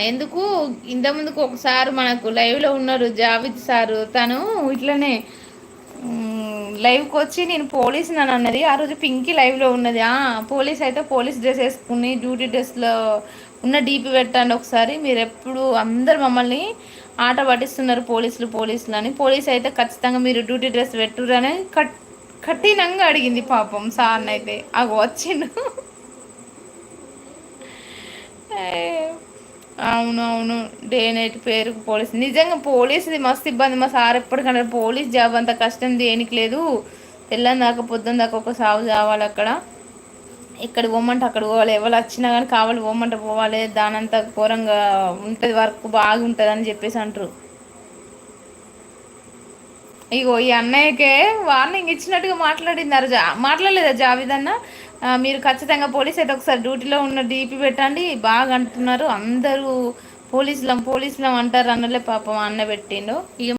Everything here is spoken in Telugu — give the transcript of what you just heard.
ఎందుకు ఇంతకుముందుకు ఒకసారి మనకు లైవ్లో ఉన్నారు జావిద్ సారు, తను ఇట్లనే లైవ్కి వచ్చి నేను పోలీస్ అని అన్నది. ఆ రోజు పింకీ లైవ్లో ఉన్నది. పోలీస్ అయితే పోలీస్ డ్రెస్ వేసుకుని డ్యూటీ డ్రెస్లో ఉన్న డీపీ పెట్టండి ఒకసారి, మీరు ఎప్పుడు అందరు మమ్మల్ని ఆట పట్టిస్తున్నారు పోలీసులు పోలీసులు అని. పోలీస్ అయితే ఖచ్చితంగా మీరు డ్యూటీ డ్రెస్ పెట్టురని కఠినంగా అడిగింది పాపం సార్ని. అయితే అవి వచ్చిండు. అవును అవును, డే నైట్ పేరు పోలీస్. నిజంగా పోలీసుది మస్తు ఇబ్బంది. మా సార్ ఎప్పటికంటే పోలీస్ జాబ్ అంత కష్టం దేనికి లేదు, తెల్లని దాకా పొద్దున్న దాకా ఒక సాగు కావాలి అక్కడ. ఇక్కడ పోమంటే అక్కడ పోవాలి, ఎవరు వచ్చినా కానీ కావాలి పోమంటే పోవాలి. దానంతా ఘోరంగా ఉంటుంది, వర్క్ బాగుంటుంది అని చెప్పేసి అంటారు. ఇగో ఈ అన్నయ్యకే వార్నింగ్ ఇచ్చినట్టుగా మాట్లాడినారు. మాట్లాడలేదా జావిద్ అన్న? మీరు ఖచ్చితంగా పోలీస్ అయితే ఒకసారి డ్యూటీలో ఉన్న డీపీ పెట్టండి, బాగా అంటున్నారు అందరూ పోలీసులం పోలీసులం అంటారు అన్నలే పాపం అన్న పెట్టిండు. ఇక